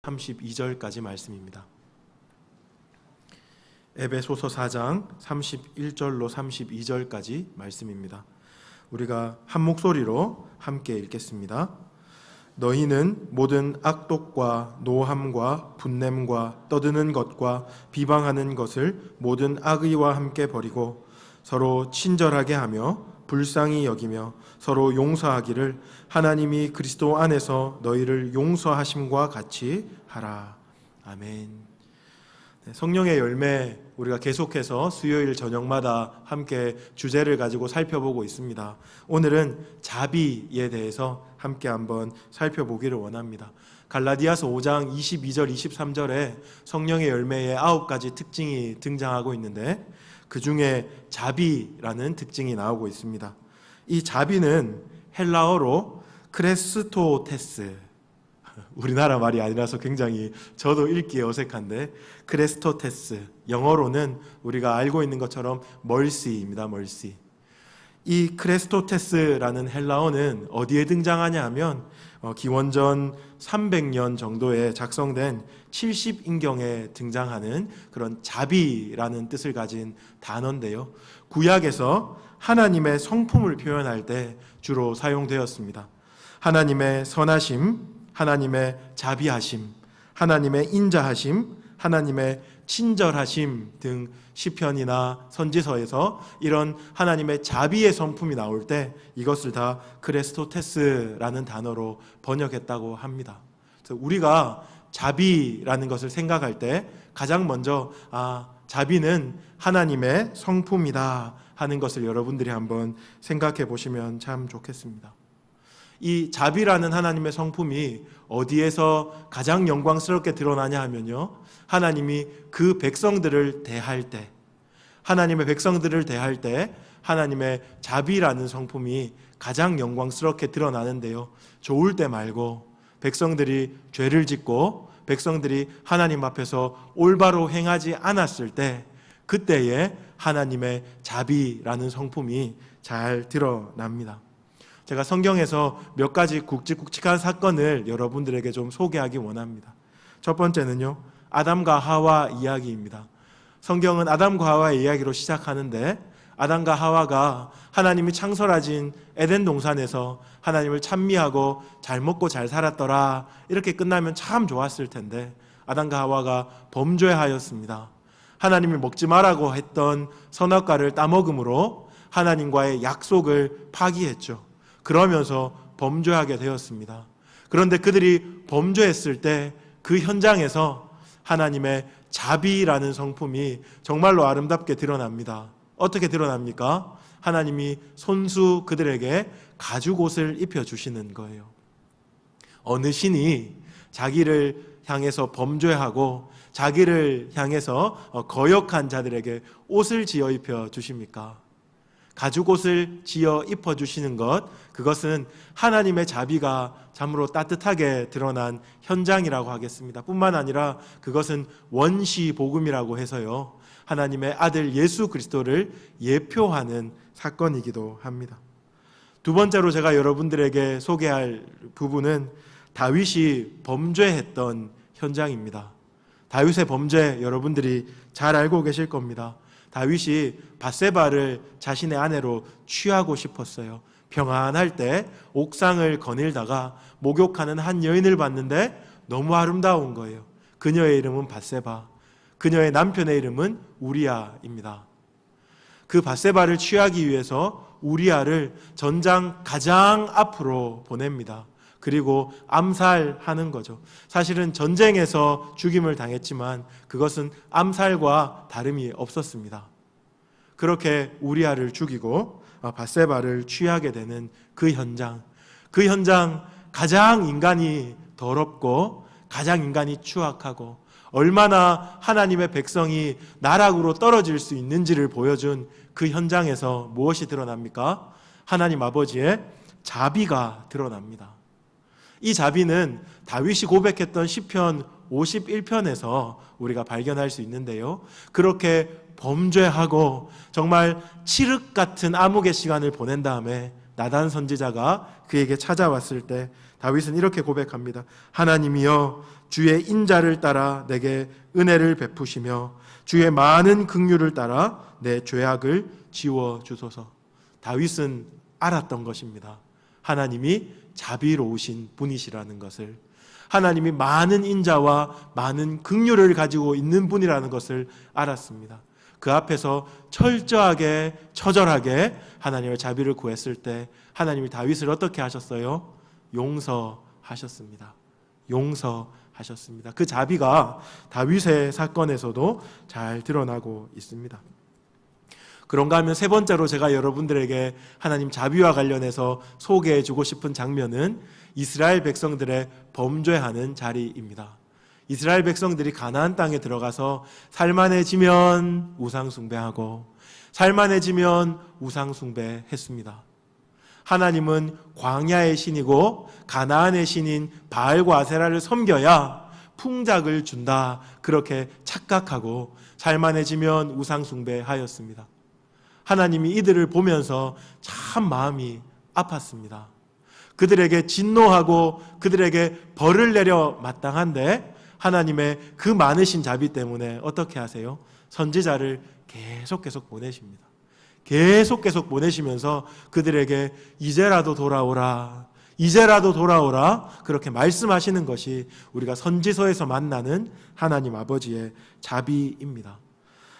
32절까지 말씀입니다. 에베소서 4장 31절로 32절까지 말씀입니다. 우리가 한 목소리로 함께 읽겠습니다. 너희는 모든 악독과 노함과 분냄과 떠드는 것과 비방하는 것을 모든 악의와 함께 버리고 서로 친절하게 하며 불쌍히 여기며 서로 용서하기를 하나님이 그리스도 안에서 너희를 용서하심과 같이 하라. 아멘. 성령의 열매, 우리가 계속해서 수요일 저녁마다 함께 주제를 가지고 살펴보고 있습니다. 오늘은 자비에 대해서 함께 한번 살펴보기를 원합니다. 갈라디아서 5장 22절 23절에 성령의 열매의 9가지 특징이 등장하고 있는데 그 중에 자비라는 특징이 나오고 있습니다. 이 자비는 헬라어로 크레스토테스, 우리나라 말이 아니라서 굉장히 저도 읽기에 어색한데 크레스토테스, 영어로는 우리가 알고 있는 것처럼 멀시입니다. 멀시. 이 크레스토테스라는 헬라어는 어디에 등장하냐 하면 기원전 300년 정도에 작성된 70인경에 등장하는 그런 자비라는 뜻을 가진 단어인데요. 구약에서 하나님의 성품을 표현할 때 주로 사용되었습니다. 하나님의 선하심, 하나님의 자비하심, 하나님의 인자하심, 하나님의 친절하심 등 시편이나 선지서에서 이런 하나님의 자비의 성품이 나올 때 이것을 다 크레스토테스라는 단어로 번역했다고 합니다. 그래서 우리가 자비라는 것을 생각할 때 가장 먼저 자비는 하나님의 성품이다 하는 것을 여러분들이 한번 생각해 보시면 참 좋겠습니다. 이 자비라는 하나님의 성품이 어디에서 가장 영광스럽게 드러나냐 하면요, 하나님이 그 백성들을 대할 때, 하나님의 백성들을 대할 때 하나님의 자비라는 성품이 가장 영광스럽게 드러나는데요, 좋을 때 말고 백성들이 죄를 짓고 백성들이 하나님 앞에서 올바로 행하지 않았을 때 그때에 하나님의 자비라는 성품이 잘 드러납니다. 제가 성경에서 몇 가지 굵직굵직한 사건을 여러분들에게 좀 소개하기 원합니다. 첫 번째는요, 아담과 하와 이야기입니다. 성경은 아담과 하와의 이야기로 시작하는데 아담과 하와가 하나님이 창설하신 에덴 동산에서 하나님을 찬미하고 잘 먹고 잘 살았더라 이렇게 끝나면 참 좋았을 텐데 아담과 하와가 범죄하였습니다. 하나님이 먹지 말라고 했던 선악과를 따먹음으로 하나님과의 약속을 파기했죠. 그러면서 범죄하게 되었습니다. 그런데 그들이 범죄했을 때 그 현장에서 하나님의 자비라는 성품이 정말로 아름답게 드러납니다. 어떻게 드러납니까? 하나님이 손수 그들에게 가죽옷을 입혀주시는 거예요. 어느 신이 자기를 향해서 범죄하고 자기를 향해서 거역한 자들에게 옷을 지어 입혀주십니까? 가죽옷을 지어 입어주시는 것, 그것은 하나님의 자비가 참으로 따뜻하게 드러난 현장이라고 하겠습니다. 뿐만 아니라 그것은 원시복음이라고 해서요, 하나님의 아들 예수 그리스도를 예표하는 사건이기도 합니다. 두 번째로 제가 여러분들에게 소개할 부분은 다윗이 범죄했던 현장입니다. 다윗의 범죄 여러분들이 잘 알고 계실 겁니다. 다윗이 밧세바를 자신의 아내로 취하고 싶었어요. 평안할 때 옥상을 거닐다가 목욕하는 한 여인을 봤는데 너무 아름다운 거예요. 그녀의 이름은 밧세바, 그녀의 남편의 이름은 우리아입니다. 그 밧세바를 취하기 위해서 우리아를 전장 가장 앞으로 보냅니다. 그리고 암살하는 거죠. 사실은 전쟁에서 죽임을 당했지만 그것은 암살과 다름이 없었습니다. 그렇게 우리아를 죽이고 밧세바를 취하게 되는 그 현장 가장 인간이 더럽고 가장 인간이 추악하고 얼마나 하나님의 백성이 나락으로 떨어질 수 있는지를 보여준 그 현장에서 무엇이 드러납니까? 하나님 아버지의 자비가 드러납니다. 이 자비는 다윗이 고백했던 시편 51편에서 우리가 발견할 수 있는데요, 그렇게 범죄하고 정말 칠흑 같은 암흑의 시간을 보낸 다음에 나단 선지자가 그에게 찾아왔을 때 다윗은 이렇게 고백합니다. 하나님이여 주의 인자를 따라 내게 은혜를 베푸시며 주의 많은 긍휼을 따라 내 죄악을 지워 주소서. 다윗은 알았던 것입니다. 하나님이 자비로우신 분이시라는 것을, 하나님이 많은 인자와 많은 긍휼을 가지고 있는 분이라는 것을 알았습니다. 그 앞에서 철저하게 처절하게 하나님의 자비를 구했을 때 하나님이 다윗을 어떻게 하셨어요? 용서하셨습니다. 용서하셨습니다. 그 자비가 다윗의 사건에서도 잘 드러나고 있습니다. 그런가 하면 세 번째로 제가 여러분들에게 하나님 자비와 관련해서 소개해 주고 싶은 장면은 이스라엘 백성들의 범죄하는 자리입니다. 이스라엘 백성들이 가나안 땅에 들어가서 살만해지면 우상 숭배하고 살만해지면 우상 숭배했습니다. 하나님은 광야의 신이고 가나안의 신인 바알과 아세라를 섬겨야 풍작을 준다, 그렇게 착각하고 살만해지면 우상 숭배하였습니다. 하나님이 이들을 보면서 참 마음이 아팠습니다. 그들에게 진노하고 그들에게 벌을 내려 마땅한데 하나님의 그 많으신 자비 때문에 어떻게 하세요? 선지자를 계속 보내십니다. 계속 보내시면서 그들에게 이제라도 돌아오라, 이제라도 돌아오라, 그렇게 말씀하시는 것이 우리가 선지서에서 만나는 하나님 아버지의 자비입니다.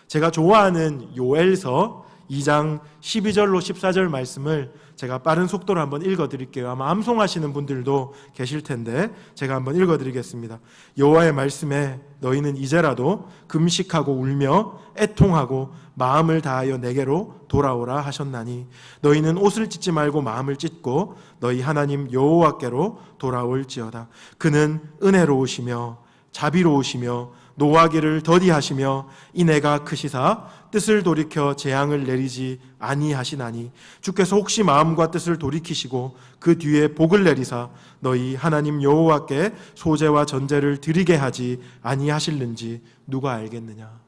제가 좋아하는 요엘서 2장 12절로 14절 말씀을 제가 빠른 속도로 한번 읽어드릴게요. 아마 암송하시는 분들도 계실 텐데 제가 한번 읽어드리겠습니다. 여호와의 말씀에 너희는 이제라도 금식하고 울며 애통하고 마음을 다하여 내게로 돌아오라 하셨나니 너희는 옷을 찢지 말고 마음을 찢고 너희 하나님 여호와께로 돌아올지어다. 그는 은혜로우시며 자비로우시며 노하기를 더디하시며 인애가 크시사 뜻을 돌이켜 재앙을 내리지 아니하시나니 주께서 혹시 마음과 뜻을 돌이키시고 그 뒤에 복을 내리사 너희 하나님 여호와께 소제와 전제를 드리게 하지 아니하실는지 누가 알겠느냐.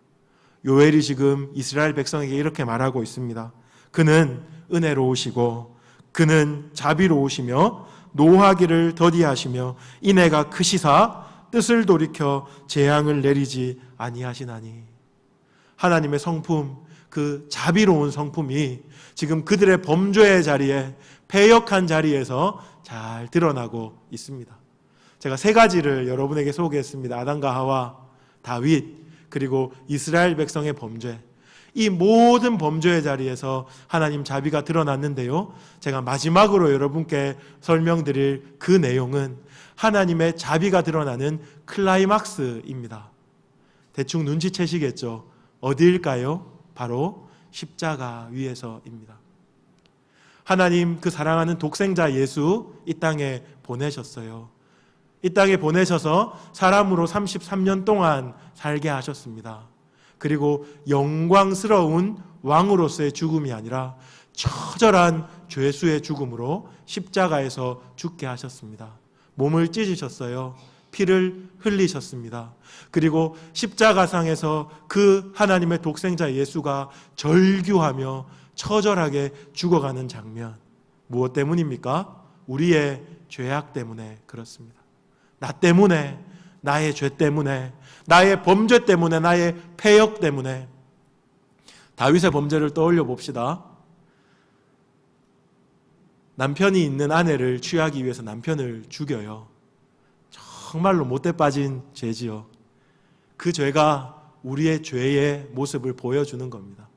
요엘이 지금 이스라엘 백성에게 이렇게 말하고 있습니다. 그는 은혜로우시고 그는 자비로우시며 노하기를 더디하시며 인애가 크시사 뜻을 돌이켜 재앙을 내리지 아니하시나니. 하나님의 성품, 그 자비로운 성품이 지금 그들의 범죄의 자리에, 패역한 자리에서 잘 드러나고 있습니다. 제가 세 가지를 여러분에게 소개했습니다. 아담과 하와, 다윗, 그리고 이스라엘 백성의 범죄. 이 모든 범죄의 자리에서 하나님 자비가 드러났는데요, 제가 마지막으로 여러분께 설명드릴 그 내용은 하나님의 자비가 드러나는 클라이막스입니다. 대충 눈치채시겠죠? 어디일까요? 바로 십자가 위에서입니다. 하나님 그 사랑하는 독생자 예수 이 땅에 보내셨어요. 이 땅에 보내셔서 사람으로 33년 동안 살게 하셨습니다. 그리고 영광스러운 왕으로서의 죽음이 아니라 처절한 죄수의 죽음으로 십자가에서 죽게 하셨습니다. 몸을 찢으셨어요. 피를 흘리셨습니다. 그리고 십자가상에서 그 하나님의 독생자 예수가 절규하며 처절하게 죽어가는 장면, 무엇 때문입니까? 우리의 죄악 때문에 그렇습니다. 나 때문에, 나의 죄 때문에, 나의 범죄 때문에, 나의 패역 때문에. 다윗의 범죄를 떠올려 봅시다. 남편이 있는 아내를 취하기 위해서 남편을 죽여요. 정말로 못돼 빠진 죄지요. 그 죄가 우리의 죄의 모습을 보여주는 겁니다.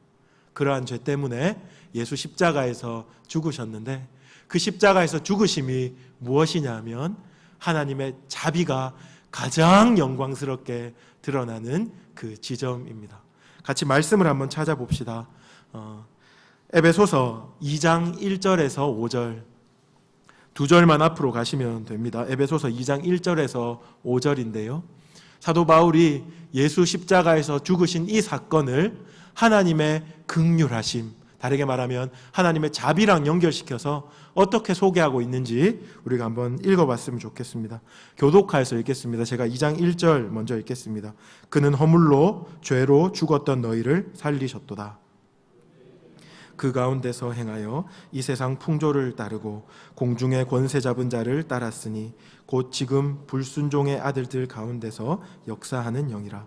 그러한 죄 때문에 예수 십자가에서 죽으셨는데 그 십자가에서 죽으심이 무엇이냐 하면 하나님의 자비가 가장 영광스럽게 드러나는 그 지점입니다. 같이 말씀을 한번 찾아봅시다. 에베소서 2장 1절에서 5절, 두 절만 앞으로 가시면 됩니다. 에베소서 2장 1절에서 5절인데요. 사도 바울이 예수 십자가에서 죽으신 이 사건을 하나님의 긍휼하심, 다르게 말하면 하나님의 자비랑 연결시켜서 어떻게 소개하고 있는지 우리가 한번 읽어봤으면 좋겠습니다. 교독하여서 읽겠습니다. 제가 2장 1절 먼저 읽겠습니다. 그는 허물로 죄로 죽었던 너희를 살리셨도다. 그 가운데서 행하여 이 세상 풍조를 따르고 공중의 권세 잡은 자를 따랐으니 곧 지금 불순종의 아들들 가운데서 역사하는 영이라.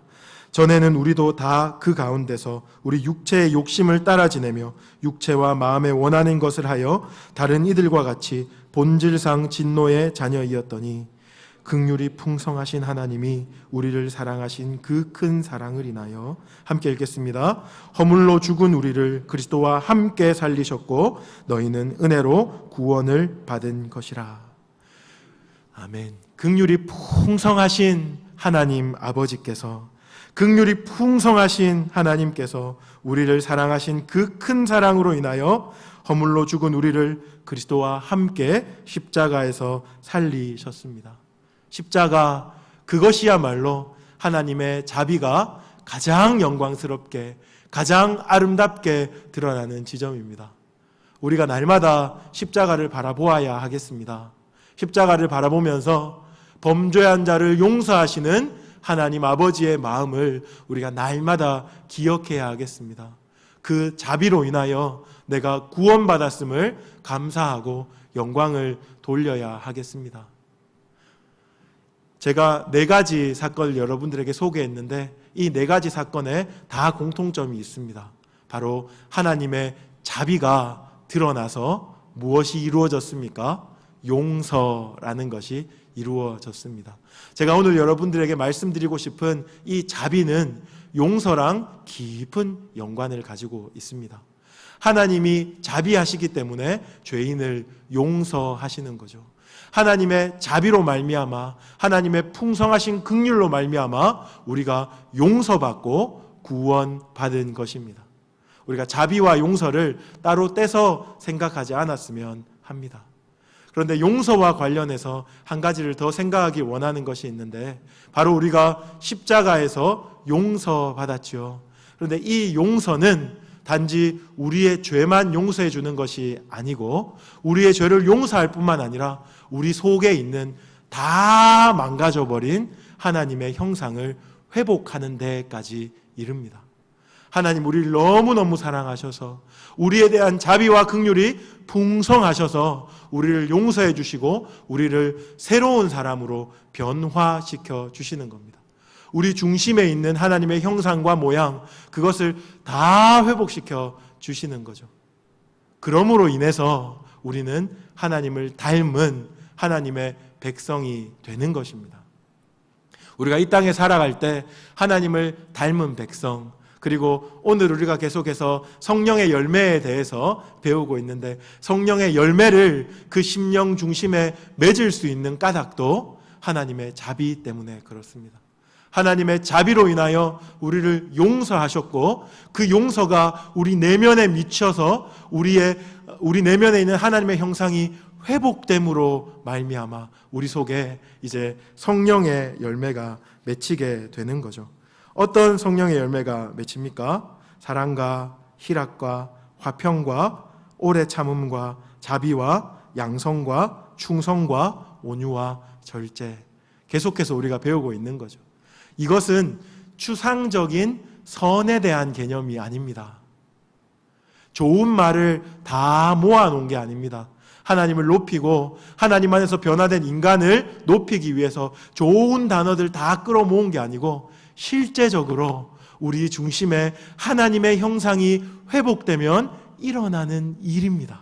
전에는 우리도 다 그 가운데서 우리 육체의 욕심을 따라 지내며 육체와 마음에 원하는 것을 하여 다른 이들과 같이 본질상 진노의 자녀이었더니 긍휼이 풍성하신 하나님이 우리를 사랑하신 그 큰 사랑을 인하여, 함께 읽겠습니다. 허물로 죽은 우리를 그리스도와 함께 살리셨고 너희는 은혜로 구원을 받은 것이라. 아멘. 긍휼이 풍성하신 하나님 아버지께서, 긍휼이 풍성하신 하나님께서 우리를 사랑하신 그 큰 사랑으로 인하여 허물로 죽은 우리를 그리스도와 함께 십자가에서 살리셨습니다. 십자가, 그것이야말로 하나님의 자비가 가장 영광스럽게, 가장 아름답게 드러나는 지점입니다. 우리가 날마다 십자가를 바라보아야 하겠습니다. 십자가를 바라보면서 범죄한 자를 용서하시는 하나님 아버지의 마음을 우리가 날마다 기억해야 하겠습니다. 그 자비로 인하여 내가 구원받았음을 감사하고 영광을 돌려야 하겠습니다. 제가 4가지 사건을 여러분들에게 소개했는데 이 4가지 사건에 다 공통점이 있습니다. 바로 하나님의 자비가 드러나서 무엇이 이루어졌습니까? 용서라는 것이 이루어졌습니다. 제가 오늘 여러분들에게 말씀드리고 싶은 이 자비는 용서랑 깊은 연관을 가지고 있습니다. 하나님이 자비하시기 때문에 죄인을 용서하시는 거죠. 하나님의 자비로 말미암아, 하나님의 풍성하신 긍휼로 말미암아 우리가 용서받고 구원받은 것입니다. 우리가 자비와 용서를 따로 떼서 생각하지 않았으면 합니다. 그런데 용서와 관련해서 한 가지를 더 생각하기 원하는 것이 있는데, 바로 우리가 십자가에서 용서받았죠. 그런데 이 용서는 단지 우리의 죄만 용서해 주는 것이 아니고, 우리의 죄를 용서할 뿐만 아니라 우리 속에 있는 다 망가져버린 하나님의 형상을 회복하는 데까지 이릅니다. 하나님 우리를 너무너무 사랑하셔서 우리에 대한 자비와 긍휼이 풍성하셔서 우리를 용서해 주시고 우리를 새로운 사람으로 변화시켜 주시는 겁니다. 우리 중심에 있는 하나님의 형상과 모양, 그것을 다 회복시켜 주시는 거죠. 그러므로 인해서 우리는 하나님을 닮은 하나님의 백성이 되는 것입니다. 우리가 이 땅에 살아갈 때 하나님을 닮은 백성, 그리고 오늘 우리가 계속해서 성령의 열매에 대해서 배우고 있는데, 성령의 열매를 그 심령 중심에 맺을 수 있는 까닭도 하나님의 자비 때문에 그렇습니다. 하나님의 자비로 인하여 우리를 용서하셨고, 그 용서가 우리 내면에 미쳐서 우리 내면에 있는 하나님의 형상이 회복됨으로 말미암아 우리 속에 이제 성령의 열매가 맺히게 되는 거죠. 어떤 성령의 열매가 맺힙니까? 사랑과 희락과 화평과 오래 참음과 자비와 양성과 충성과 온유와 절제. 계속해서 우리가 배우고 있는 거죠. 이것은 추상적인 선에 대한 개념이 아닙니다. 좋은 말을 다 모아놓은 게 아닙니다. 하나님을 높이고 하나님 안에서 변화된 인간을 높이기 위해서 좋은 단어들 다 끌어모은 게 아니고, 실제적으로 우리 중심에 하나님의 형상이 회복되면 일어나는 일입니다.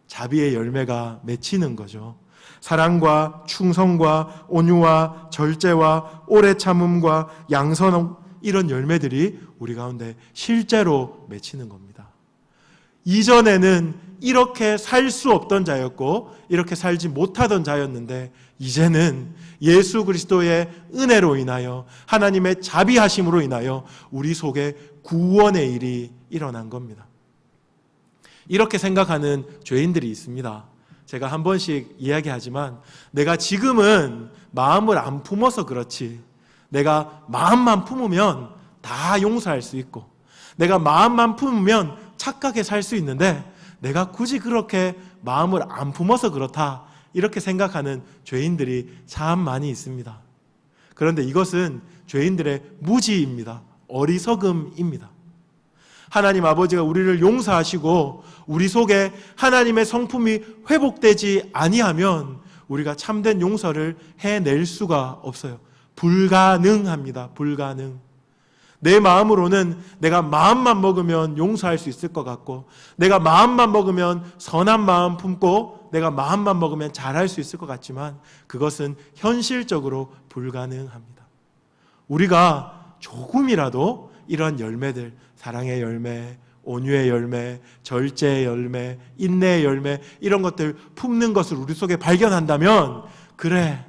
자비의 열매가 맺히는 거죠. 사랑과 충성과 온유와 절제와 오래 참음과 양선, 이런 열매들이 우리 가운데 실제로 맺히는 겁니다. 이전에는 이렇게 살 수 없던 자였고 이렇게 살지 못하던 자였는데, 이제는 예수 그리스도의 은혜로 인하여 하나님의 자비하심으로 인하여 우리 속에 구원의 일이 일어난 겁니다. 이렇게 생각하는 죄인들이 있습니다. 제가 한 번씩 이야기하지만, 내가 지금은 마음을 안 품어서 그렇지, 내가 마음만 품으면 다 용서할 수 있고, 내가 마음만 품으면 착하게 살 수 있는데 내가 굳이 그렇게 마음을 안 품어서 그렇다, 이렇게 생각하는 죄인들이 참 많이 있습니다. 그런데 이것은 죄인들의 무지입니다. 어리석음입니다. 하나님 아버지가 우리를 용서하시고 우리 속에 하나님의 성품이 회복되지 아니하면 우리가 참된 용서를 해낼 수가 없어요. 불가능합니다. 불가능. 내 마음으로는 내가 마음만 먹으면 용서할 수 있을 것 같고, 내가 마음만 먹으면 선한 마음 품고, 내가 마음만 먹으면 잘할 수 있을 것 같지만 그것은 현실적으로 불가능합니다. 우리가 조금이라도 이런 열매들, 사랑의 열매, 온유의 열매, 절제의 열매, 인내의 열매, 이런 것들 품는 것을 우리 속에 발견한다면, 그래,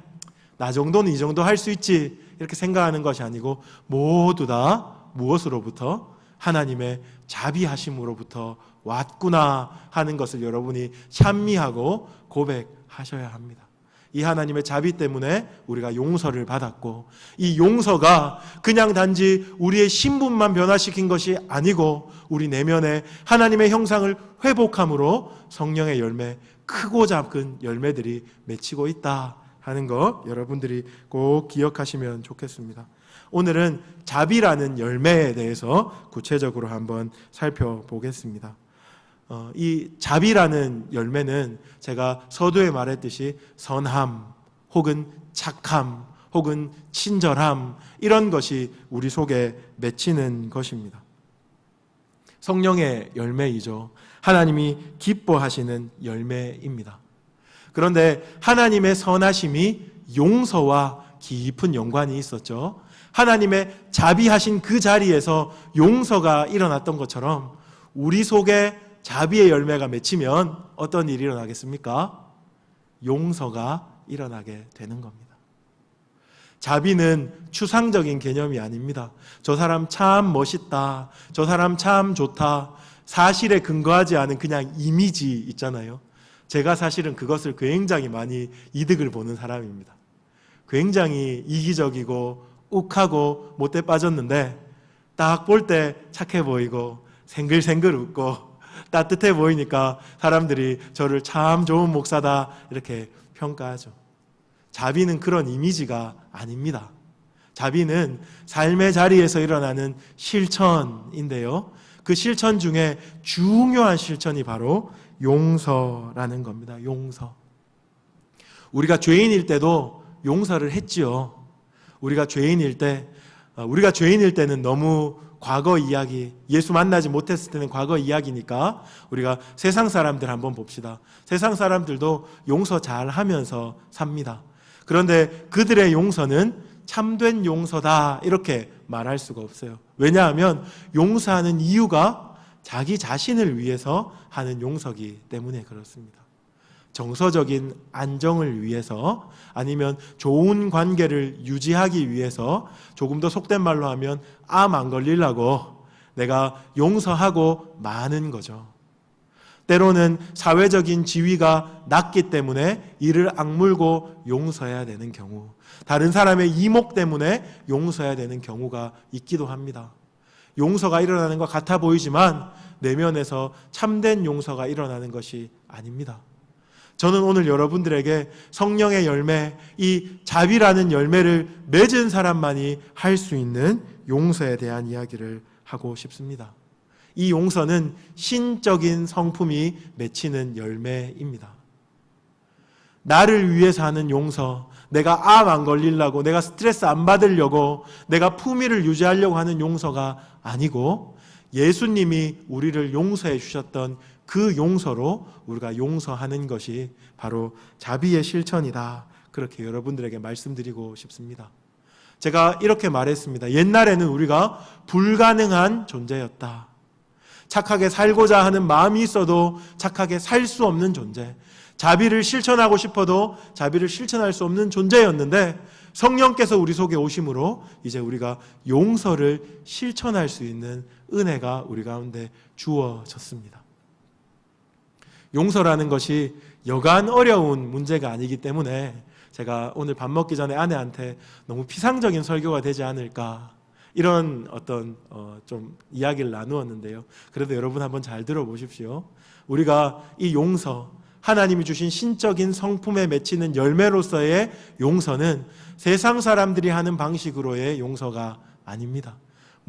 나 정도는 이 정도 할 수 있지, 이렇게 생각하는 것이 아니고 모두 다 무엇으로부터? 하나님의 자비하심으로부터 왔구나 하는 것을 여러분이 찬미하고 고백하셔야 합니다. 이 하나님의 자비 때문에 우리가 용서를 받았고, 이 용서가 그냥 단지 우리의 신분만 변화시킨 것이 아니고 우리 내면에 하나님의 형상을 회복함으로 성령의 열매, 크고 작은 열매들이 맺히고 있다 하는 것 여러분들이 꼭 기억하시면 좋겠습니다. 오늘은 자비라는 열매에 대해서 구체적으로 한번 살펴보겠습니다. 이 자비라는 열매는 제가 서두에 말했듯이 선함 혹은 착함 혹은 친절함, 이런 것이 우리 속에 맺히는 것입니다. 성령의 열매이죠. 하나님이 기뻐하시는 열매입니다. 그런데 하나님의 선하심이 용서와 깊은 연관이 있었죠. 하나님의 자비하신 그 자리에서 용서가 일어났던 것처럼 우리 속에 자비의 열매가 맺히면 어떤 일이 일어나겠습니까? 용서가 일어나게 되는 겁니다. 자비는 추상적인 개념이 아닙니다. 저 사람 참 멋있다, 저 사람 참 좋다, 사실에 근거하지 않은 그냥 이미지 있잖아요. 제가 사실은 그것을 굉장히 많이 이득을 보는 사람입니다. 굉장히 이기적이고 욱하고 못돼 빠졌는데 딱 볼 때 착해 보이고 생글생글 웃고 따뜻해 보이니까 사람들이 저를 참 좋은 목사다 이렇게 평가하죠. 자비는 그런 이미지가 아닙니다. 자비는 삶의 자리에서 일어나는 실천인데요, 그 실천 중에 중요한 실천이 바로 용서라는 겁니다. 용서. 우리가 죄인일 때도 용서를 했지요. 우리가 죄인일 때는 너무 과거 이야기, 예수 만나지 못했을 때는 과거 이야기니까 우리가 세상 사람들 한번 봅시다. 세상 사람들도 용서 잘 하면서 삽니다. 그런데 그들의 용서는 참된 용서다 이렇게 말할 수가 없어요. 왜냐하면 용서하는 이유가 자기 자신을 위해서 하는 용서기 때문에 그렇습니다. 정서적인 안정을 위해서, 아니면 좋은 관계를 유지하기 위해서, 조금 더 속된 말로 하면 암 안 걸리려고 내가 용서하고 마는 거죠. 때로는 사회적인 지위가 낮기 때문에 이를 악물고 용서해야 되는 경우, 다른 사람의 이목 때문에 용서해야 되는 경우가 있기도 합니다. 용서가 일어나는 것 같아 보이지만 내면에서 참된 용서가 일어나는 것이 아닙니다. 저는 오늘 여러분들에게 성령의 열매, 이 자비라는 열매를 맺은 사람만이 할 수 있는 용서에 대한 이야기를 하고 싶습니다. 이 용서는 신적인 성품이 맺히는 열매입니다. 나를 위해서 하는 용서, 내가 암 안 걸리려고, 내가 스트레스 안 받으려고, 내가 품위를 유지하려고 하는 용서가 아니고, 예수님이 우리를 용서해 주셨던 그 용서로 우리가 용서하는 것이 바로 자비의 실천이다. 그렇게 여러분들에게 말씀드리고 싶습니다. 제가 이렇게 말했습니다. 옛날에는 우리가 불가능한 존재였다. 착하게 살고자 하는 마음이 있어도 착하게 살 수 없는 존재, 자비를 실천하고 싶어도 자비를 실천할 수 없는 존재였는데, 성령께서 우리 속에 오심으로 이제 우리가 용서를 실천할 수 있는 은혜가 우리 가운데 주어졌습니다. 용서라는 것이 여간 어려운 문제가 아니기 때문에 제가 오늘 밥 먹기 전에 아내한테 너무 피상적인 설교가 되지 않을까, 이런 어떤 좀 이야기를 나누었는데요. 그래도 여러분 한번 잘 들어보십시오. 우리가 이 용서, 하나님이 주신 신적인 성품에 맺히는 열매로서의 용서는 세상 사람들이 하는 방식으로의 용서가 아닙니다.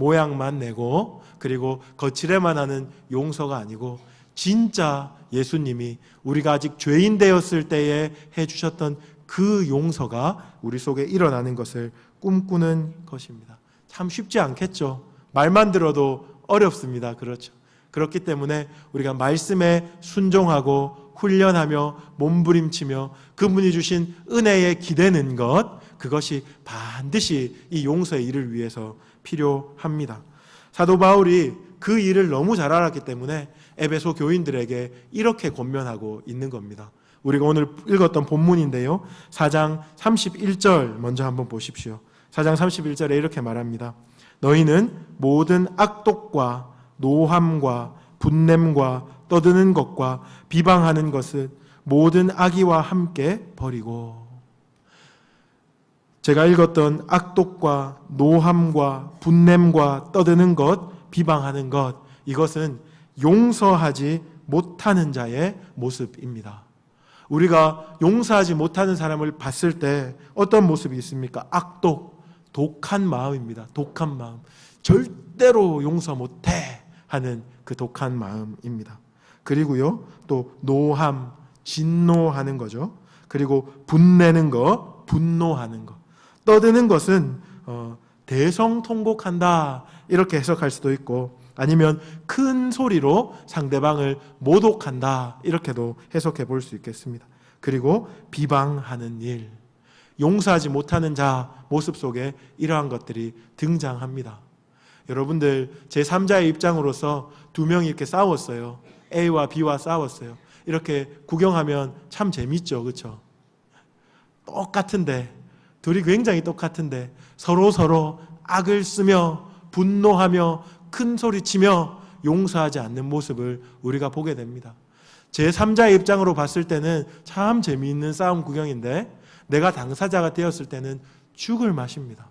모양만 내고 그리고 거칠에만 하는 용서가 아니고 진짜 예수님이 우리가 아직 죄인 되었을 때에 해주셨던 그 용서가 우리 속에 일어나는 것을 꿈꾸는 것입니다. 참 쉽지 않겠죠. 말만 들어도 어렵습니다. 그렇죠. 그렇기 때문에 우리가 말씀에 순종하고 훈련하며 몸부림치며 그분이 주신 은혜에 기대는 것, 그것이 반드시 이 용서의 일을 위해서 필요합니다. 사도 바울이 그 일을 너무 잘 알았기 때문에 에베소 교인들에게 이렇게 권면하고 있는 겁니다. 우리가 오늘 읽었던 본문인데요, 4장 31절 먼저 한번 보십시오. 4장 31절에 이렇게 말합니다. 너희는 모든 악독과 노함과 분냄과 떠드는 것과 비방하는 것은 모든 악의와 함께 버리고. 제가 읽었던 악독과 노함과 분냄과 떠드는 것, 비방하는 것, 이것은 용서하지 못하는 자의 모습입니다. 우리가 용서하지 못하는 사람을 봤을 때 어떤 모습이 있습니까? 악독, 독한 마음입니다. 독한 마음. 절대로 용서 못해 하는 그 독한 마음입니다. 그리고요, 또 노함, 진노하는 거죠. 그리고 분내는 거, 분노하는 거. 떠드는 것은 대성통곡한다 이렇게 해석할 수도 있고, 아니면 큰 소리로 상대방을 모독한다 이렇게도 해석해 볼 수 있겠습니다. 그리고 비방하는 일, 용서하지 못하는 자 모습 속에 이러한 것들이 등장합니다. 여러분들, 제3자의 입장으로서 두 명이 이렇게 싸웠어요. A와 B와 싸웠어요. 이렇게 구경하면 참 재밌죠, 그렇죠? 똑같은데, 둘이 굉장히 똑같은데 서로 악을 쓰며 분노하며 큰 소리치며 용서하지 않는 모습을 우리가 보게 됩니다. 제3자의 입장으로 봤을 때는 참 재미있는 싸움 구경인데, 내가 당사자가 되었을 때는 죽을 맛입니다.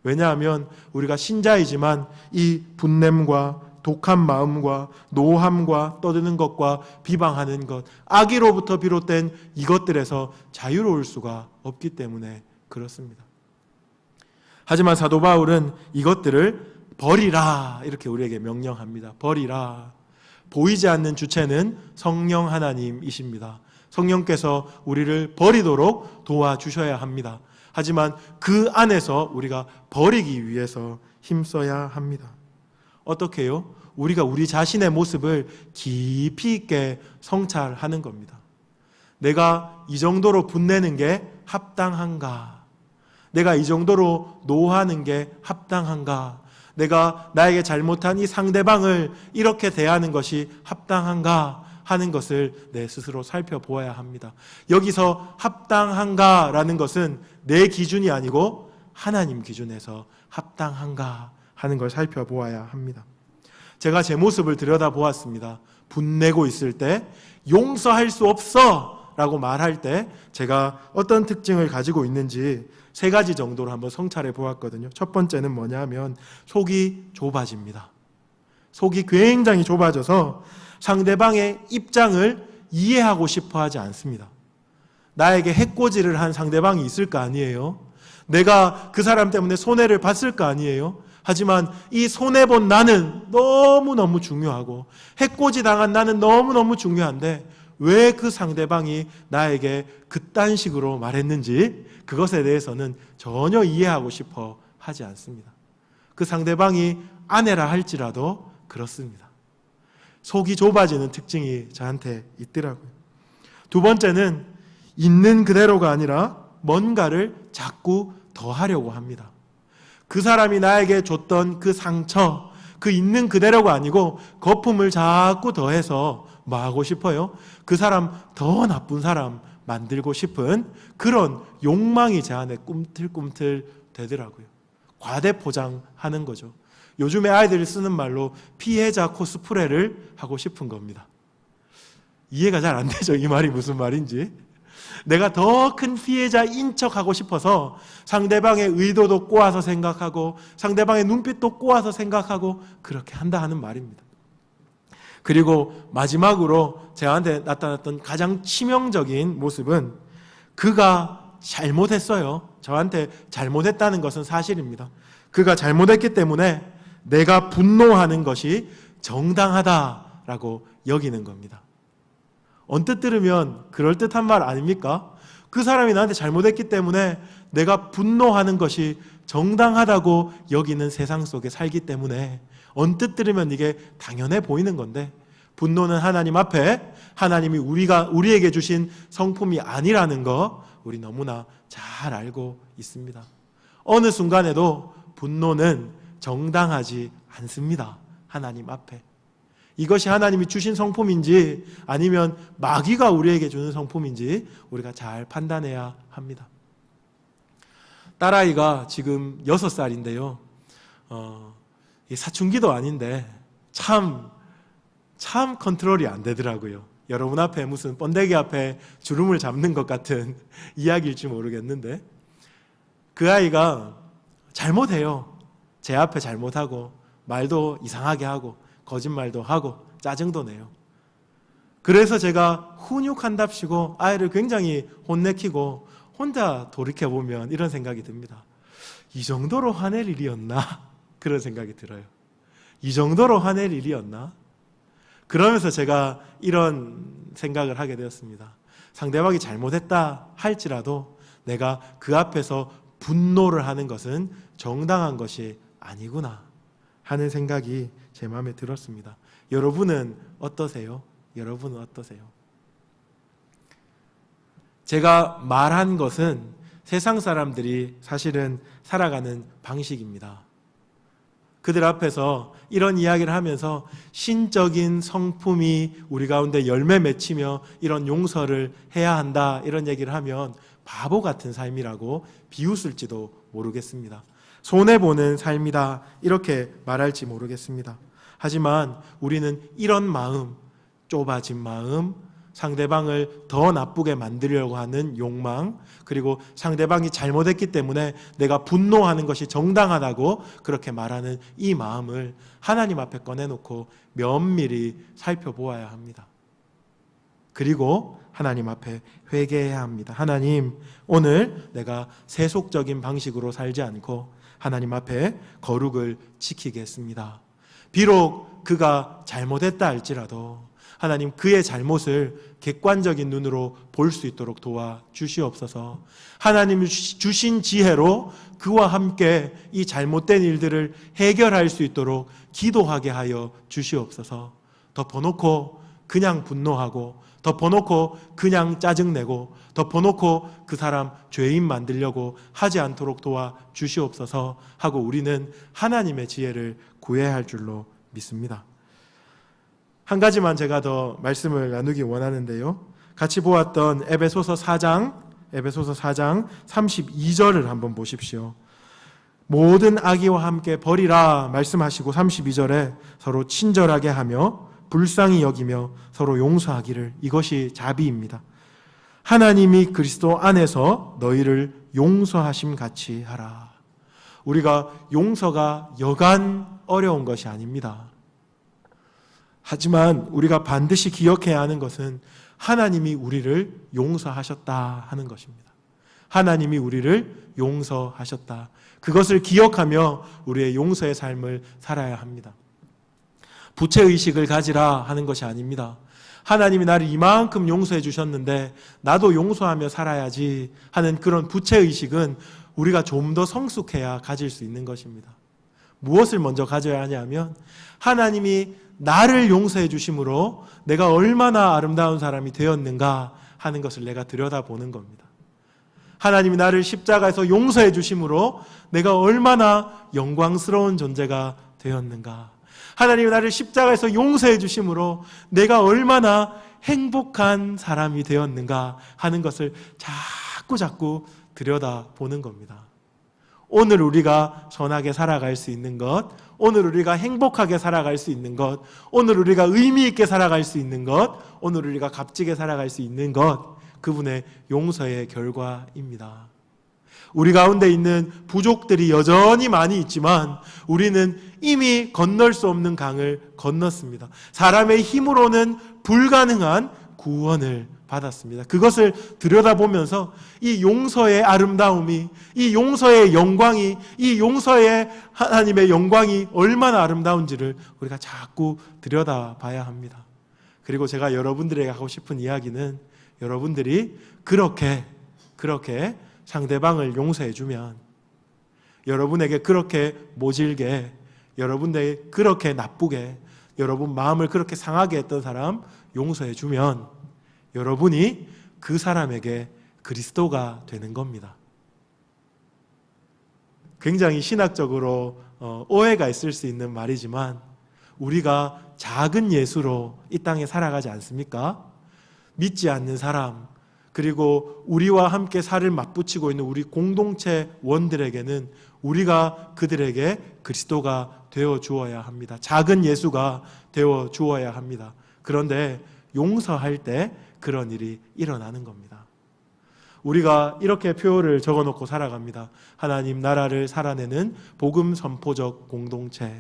왜냐하면 우리가 신자이지만 이 분냄과 독한 마음과 노함과 떠드는 것과 비방하는 것, 악의로부터 비롯된 이것들에서 자유로울 수가 없기 때문에 그렇습니다. 하지만 사도 바울은 이것들을 버리라 이렇게 우리에게 명령합니다. 버리라. 보이지 않는 주체는 성령 하나님이십니다. 성령께서 우리를 버리도록 도와주셔야 합니다. 하지만 그 안에서 우리가 버리기 위해서 힘써야 합니다. 어떻게 해요? 우리가 우리 자신의 모습을 깊이 있게 성찰하는 겁니다. 내가 이 정도로 분내는 게 합당한가? 내가 이 정도로 노하는 게 합당한가? 내가 나에게 잘못한 이 상대방을 이렇게 대하는 것이 합당한가 하는 것을 내 스스로 살펴보아야 합니다. 여기서 합당한가라는 것은 내 기준이 아니고 하나님 기준에서 합당한가 하는 걸 살펴보아야 합니다. 제가 제 모습을 들여다보았습니다. 분내고 있을 때, 용서할 수 없어 라고 말할 때 제가 어떤 특징을 가지고 있는지 3가지 정도로 한번 성찰해 보았거든요. 첫 번째는 뭐냐 하면 속이 좁아집니다. 속이 굉장히 좁아져서 상대방의 입장을 이해하고 싶어 하지 않습니다. 나에게 해코지를 한 상대방이 있을 거 아니에요. 내가 그 사람 때문에 손해를 봤을 거 아니에요. 하지만 이 손해본 나는 너무너무 중요하고 해코지 당한 나는 너무너무 중요한데 왜 그 상대방이 나에게 그딴 식으로 말했는지 그것에 대해서는 전혀 이해하고 싶어 하지 않습니다. 그 상대방이 아내라 할지라도 그렇습니다. 속이 좁아지는 특징이 저한테 있더라고요. 두 번째는 있는 그대로가 아니라 뭔가를 자꾸 더 하려고 합니다. 그 사람이 나에게 줬던 그 상처, 그 있는 그대로가 아니고 거품을 자꾸 더해서 뭐 하고 싶어요? 그 사람 더 나쁜 사람 만들고 싶은 그런 욕망이 제 안에 꿈틀꿈틀 되더라고요. 과대포장하는 거죠. 요즘에 아이들이 쓰는 말로 피해자 코스프레를 하고 싶은 겁니다. 이해가 잘 안 되죠? 이 말이 무슨 말인지. 내가 더 큰 피해자인 척하고 싶어서 상대방의 의도도 꼬아서 생각하고 상대방의 눈빛도 꼬아서 생각하고 그렇게 한다 하는 말입니다. 그리고 마지막으로 저한테 나타났던 가장 치명적인 모습은 그가 잘못했어요. 저한테 잘못했다는 것은 사실입니다. 그가 잘못했기 때문에 내가 분노하는 것이 정당하다라고 여기는 겁니다. 언뜻 들으면 그럴듯한 말 아닙니까? 그 사람이 나한테 잘못했기 때문에 내가 분노하는 것이 정당하다고 여기는 세상 속에 살기 때문에 언뜻 들으면 이게 당연해 보이는 건데, 분노는 하나님 앞에 하나님이 우리에게 주신 성품이 아니라는 거 우리 너무나 잘 알고 있습니다. 어느 순간에도 분노는 정당하지 않습니다. 하나님 앞에. 이것이 하나님이 주신 성품인지 아니면 마귀가 우리에게 주는 성품인지 우리가 잘 판단해야 합니다. 딸아이가 지금 6살인데요. 사춘기도 아닌데 참 컨트롤이 안 되더라고요. 여러분 앞에 무슨 번데기 앞에 주름을 잡는 것 같은 이야기일지 모르겠는데, 그 아이가 잘못해요. 제 앞에 잘못하고 말도 이상하게 하고 거짓말도 하고 짜증도 내요. 그래서 제가 훈육한답시고 아이를 굉장히 혼내키고 혼자 돌이켜보면 이런 생각이 듭니다. 이 정도로 화낼 일이었나? 그런 생각이 들어요. 이 정도로 화낼 일이었나? 그러면서 제가 이런 생각을 하게 되었습니다. 상대방이 잘못했다 할지라도 내가 그 앞에서 분노를 하는 것은 정당한 것이 아니구나 하는 생각이 제 마음에 들었습니다. 여러분은 어떠세요? 여러분은 어떠세요? 제가 말한 것은 세상 사람들이 사실은 살아가는 방식입니다. 그들 앞에서 이런 이야기를 하면서 신적인 성품이 우리 가운데 열매 맺히며 이런 용서를 해야 한다 이런 얘기를 하면 바보 같은 삶이라고 비웃을지도 모르겠습니다. 손해보는 삶이다 이렇게 말할지 모르겠습니다. 하지만 우리는 이런 마음, 좁아진 마음, 상대방을 더 나쁘게 만들려고 하는 욕망, 그리고 상대방이 잘못했기 때문에 내가 분노하는 것이 정당하다고 그렇게 말하는 이 마음을 하나님 앞에 꺼내놓고 면밀히 살펴보아야 합니다. 그리고 하나님 앞에 회개해야 합니다. 하나님, 오늘 내가 세속적인 방식으로 살지 않고 하나님 앞에 거룩을 지키겠습니다. 비록 그가 잘못했다 할지라도 하나님, 그의 잘못을 객관적인 눈으로 볼 수 있도록 도와주시옵소서. 하나님이 주신 지혜로 그와 함께 이 잘못된 일들을 해결할 수 있도록 기도하게 하여 주시옵소서. 덮어놓고 그냥 분노하고, 덮어놓고 그냥 짜증내고, 덮어놓고 그 사람 죄인 만들려고 하지 않도록 도와주시옵소서 하고 우리는 하나님의 지혜를 구해야 할 줄로 믿습니다. 한 가지만 제가 더 말씀을 나누기 원하는데요. 같이 보았던 에베소서 4장 32절을 한번 보십시오. 모든 악의와 함께 버리라 말씀하시고 32절에 서로 친절하게 하며 불쌍히 여기며 서로 용서하기를, 이것이 자비입니다. 하나님이 그리스도 안에서 너희를 용서하심 같이 하라. 우리가 용서가 여간 어려운 것이 아닙니다. 하지만 우리가 반드시 기억해야 하는 것은 하나님이 우리를 용서하셨다 하는 것입니다. 하나님이 우리를 용서하셨다. 그것을 기억하며 우리의 용서의 삶을 살아야 합니다. 부채의식을 가지라 하는 것이 아닙니다. 하나님이 나를 이만큼 용서해 주셨는데 나도 용서하며 살아야지 하는 그런 부채의식은 우리가 좀 더 성숙해야 가질 수 있는 것입니다. 무엇을 먼저 가져야 하냐면 하나님이 나를 용서해 주심으로 내가 얼마나 아름다운 사람이 되었는가 하는 것을 내가 들여다보는 겁니다. 하나님이 나를 십자가에서 용서해 주심으로 내가 얼마나 영광스러운 존재가 되었는가, 하나님이 나를 십자가에서 용서해 주심으로 내가 얼마나 행복한 사람이 되었는가 하는 것을 자꾸 들여다보는 겁니다. 오늘 우리가 선하게 살아갈 수 있는 것, 오늘 우리가 행복하게 살아갈 수 있는 것, 오늘 우리가 의미 있게 살아갈 수 있는 것, 오늘 우리가 값지게 살아갈 수 있는 것, 그분의 용서의 결과입니다. 우리 가운데 있는 부족들이 여전히 많이 있지만 우리는 이미 건널 수 없는 강을 건넜습니다. 사람의 힘으로는 불가능한 구원을 받았습니다. 그것을 들여다보면서 이 용서의 아름다움이, 이 용서의 영광이, 이 용서의 하나님의 영광이 얼마나 아름다운지를 우리가 자꾸 들여다봐야 합니다. 그리고 제가 여러분들에게 하고 싶은 이야기는, 여러분들이 그렇게 상대방을 용서해주면, 여러분에게 그렇게 모질게, 여러분에게 그렇게 나쁘게, 여러분 마음을 그렇게 상하게 했던 사람 용서해주면 여러분이 그 사람에게 그리스도가 되는 겁니다. 굉장히 신학적으로 오해가 있을 수 있는 말이지만, 우리가 작은 예수로 이 땅에 살아가지 않습니까? 믿지 않는 사람, 그리고 우리와 함께 살을 맞붙이고 있는 우리 공동체 원들에게는 우리가 그들에게 그리스도가 되어 주어야 합니다. 작은 예수가 되어 주어야 합니다. 그런데 용서할 때 그런 일이 일어나는 겁니다. 우리가 이렇게 표를 적어놓고 살아갑니다. 하나님 나라를 살아내는 복음 선포적 공동체.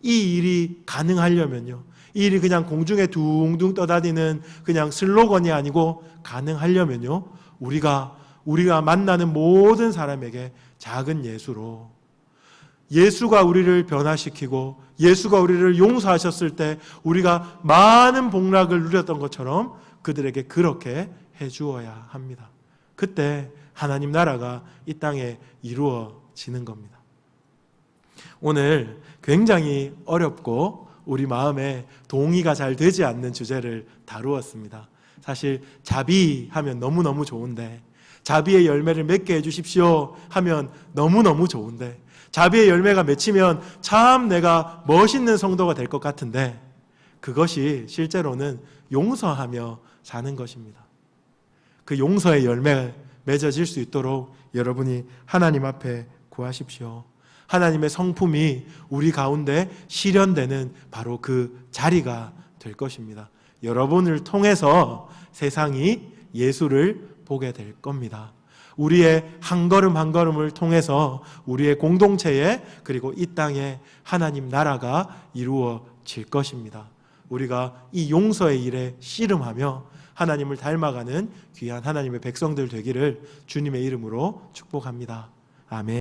이 일이 가능하려면요, 이 일이 그냥 공중에 둥둥 떠다니는 그냥 슬로건이 아니고 가능하려면요, 우리가 만나는 모든 사람에게 작은 예수로, 예수가 우리를 변화시키고 예수가 우리를 용서하셨을 때 우리가 많은 복락을 누렸던 것처럼 그들에게 그렇게 해주어야 합니다. 그때 하나님 나라가 이 땅에 이루어지는 겁니다. 오늘 굉장히 어렵고 우리 마음에 동의가 잘 되지 않는 주제를 다루었습니다. 사실 자비하면 너무너무 좋은데, 자비의 열매를 맺게 해주십시오 하면 너무너무 좋은데, 자비의 열매가 맺히면 참 내가 멋있는 성도가 될 것 같은데, 그것이 실제로는 용서하며 사는 것입니다. 그 용서의 열매가 맺어질 수 있도록 여러분이 하나님 앞에 구하십시오. 하나님의 성품이 우리 가운데 실현되는 바로 그 자리가 될 것입니다. 여러분을 통해서 세상이 예수를 보게 될 겁니다. 우리의 한 걸음 한 걸음을 통해서 우리의 공동체에, 그리고 이 땅에 하나님 나라가 이루어질 것입니다. 우리가 이 용서의 일에 씨름하며 하나님을 닮아가는 귀한 하나님의 백성들 되기를 주님의 이름으로 축복합니다. 아멘.